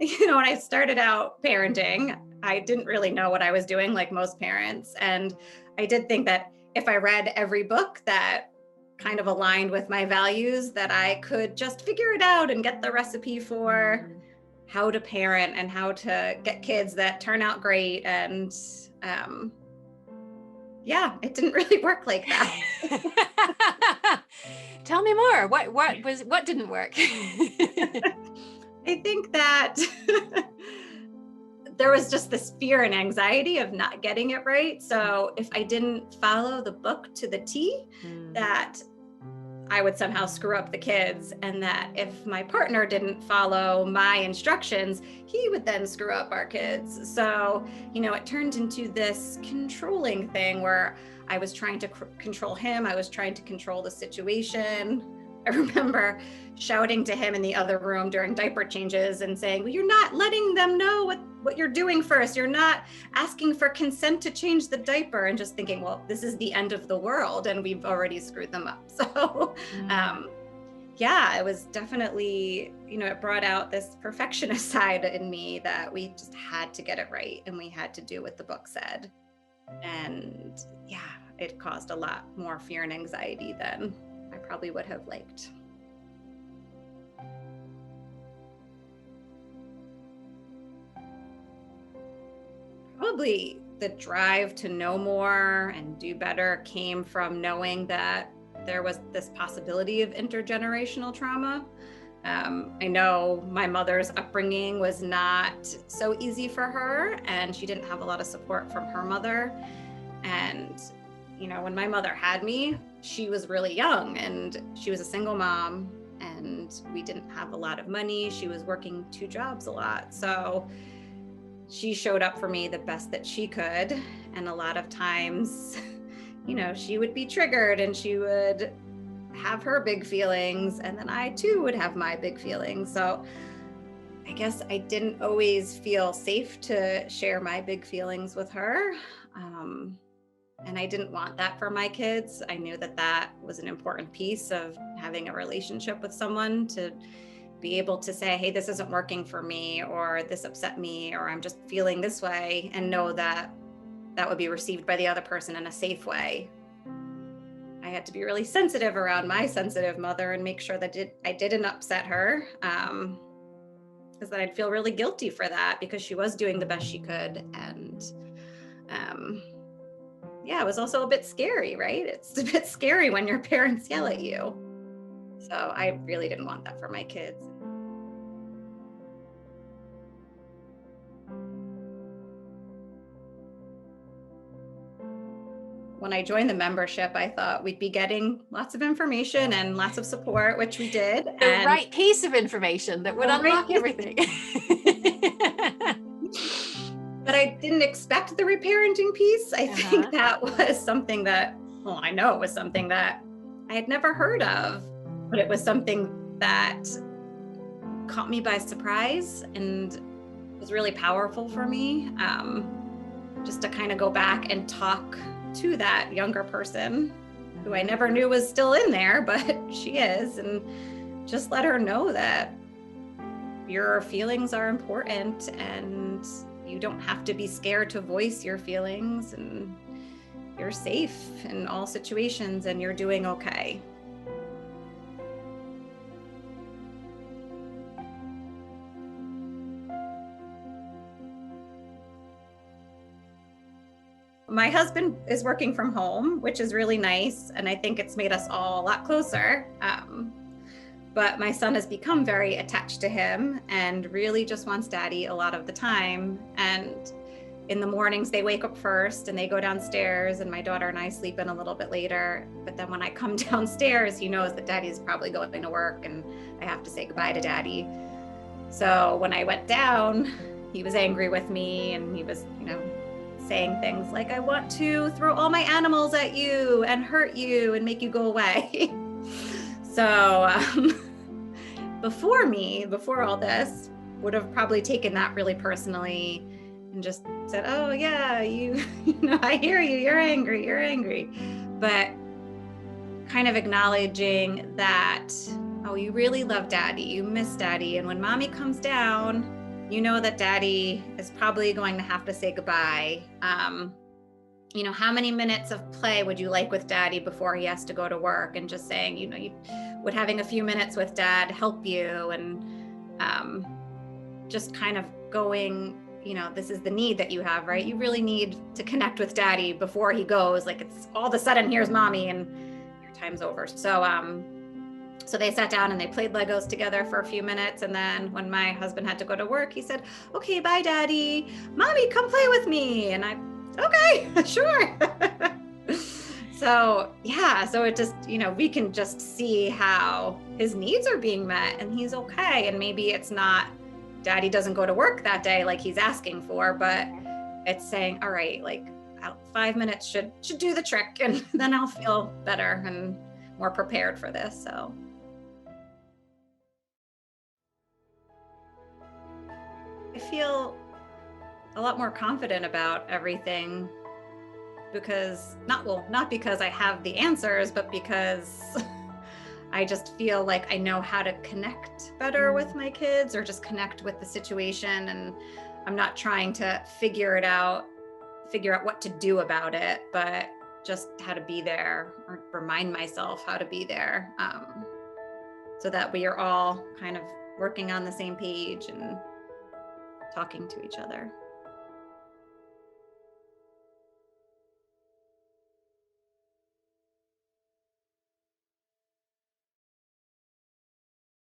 when I started out parenting, I didn't really know what I was doing like most parents. And I did think that if I read every book that kind of aligned with my values, that I could just figure it out and get the recipe for how to parent and how to get kids that turn out great. And yeah, it didn't really work like that. Tell me more. What didn't work? I think that there was just this fear and anxiety of not getting it right. So if I didn't follow the book to the T, that I would somehow screw up the kids, and that if my partner didn't follow my instructions, he would then screw up our kids. So, it turned into this controlling thing where I was trying to control him. I was trying to control the situation. I remember shouting to him in the other room during diaper changes and saying, well, you're not letting them know what you're doing first. You're not asking for consent to change the diaper, and just thinking, well, this is the end of the world and we've already screwed them up. So, yeah, it was definitely, it brought out this perfectionist side in me that we just had to get it right and we had to do what the book said. And yeah, it caused a lot more fear and anxiety than I probably would have liked. Probably the drive to know more and do better came from knowing that there was this possibility of intergenerational trauma. I know my mother's upbringing was not so easy for her, and she didn't have a lot of support from her mother. And, when my mother had me, she was really young and she was a single mom, and we didn't have a lot of money. She was working 2 jobs a lot. So she showed up for me the best that she could. And a lot of times, she would be triggered and she would have her big feelings, and then I too would have my big feelings. So I guess I didn't always feel safe to share my big feelings with her. And I didn't want that for my kids. I knew that that was an important piece of having a relationship with someone, to be able to say, hey, this isn't working for me, or this upset me, or I'm just feeling this way, and know that that would be received by the other person in a safe way. I had to be really sensitive around my sensitive mother and make sure that I didn't upset her, because then I'd feel really guilty for that, because she was doing the best she could. And yeah, it was also a bit scary, right? It's a bit scary when your parents yell at you. So I really didn't want that for my kids. When I joined the membership, I thought we'd be getting lots of information and lots of support, which we did. The right piece of information that would unlock everything. But I didn't expect the reparenting piece. I think that was something that, I know it was something that I had never heard of, but it was something that caught me by surprise and was really powerful for me. Just to kind of go back and talk to that younger person who I never knew was still in there, but she is, and just let her know that your feelings are important and you don't have to be scared to voice your feelings, and you're safe in all situations and you're doing okay. My husband is working from home, which is really nice, and I think it's made us all a lot closer. But my son has become very attached to him and really just wants daddy a lot of the time. And in the mornings, they wake up first and they go downstairs, and my daughter and I sleep in a little bit later. But then when I come downstairs, he knows that daddy's probably going to work and I have to say goodbye to daddy. So when I went down, he was angry with me, and he was, saying things like, I want to throw all my animals at you and hurt you and make you go away. So before all this, would have probably taken that really personally and just said, oh yeah, I hear you, you're angry. But kind of acknowledging that, oh, you really love daddy, you miss daddy. And when mommy comes down, you know that daddy is probably going to have to say goodbye. How many minutes of play would you like with daddy before he has to go to work? And just saying, would having a few minutes with dad help you? And just kind of going, this is the need that you have, right? You really need to connect with daddy before he goes. Like, it's all of a sudden, here's mommy and your time's over. So they sat down and they played Legos together for a few minutes. And then when my husband had to go to work, he said, okay, bye, daddy. Mommy, come play with me. And okay, sure. So it just, we can just see how his needs are being met and he's okay. And maybe it's not daddy doesn't go to work that day like he's asking for, but it's saying, all right, like 5 minutes should do the trick, and then I'll feel better and more prepared for this. So I feel a lot more confident about everything, because not because I have the answers, but because I just feel like I know how to connect better with my kids, or just connect with the situation. And I'm not trying to figure out what to do about it, but just how to be there, or remind myself how to be there, so that we are all kind of working on the same page and talking to each other.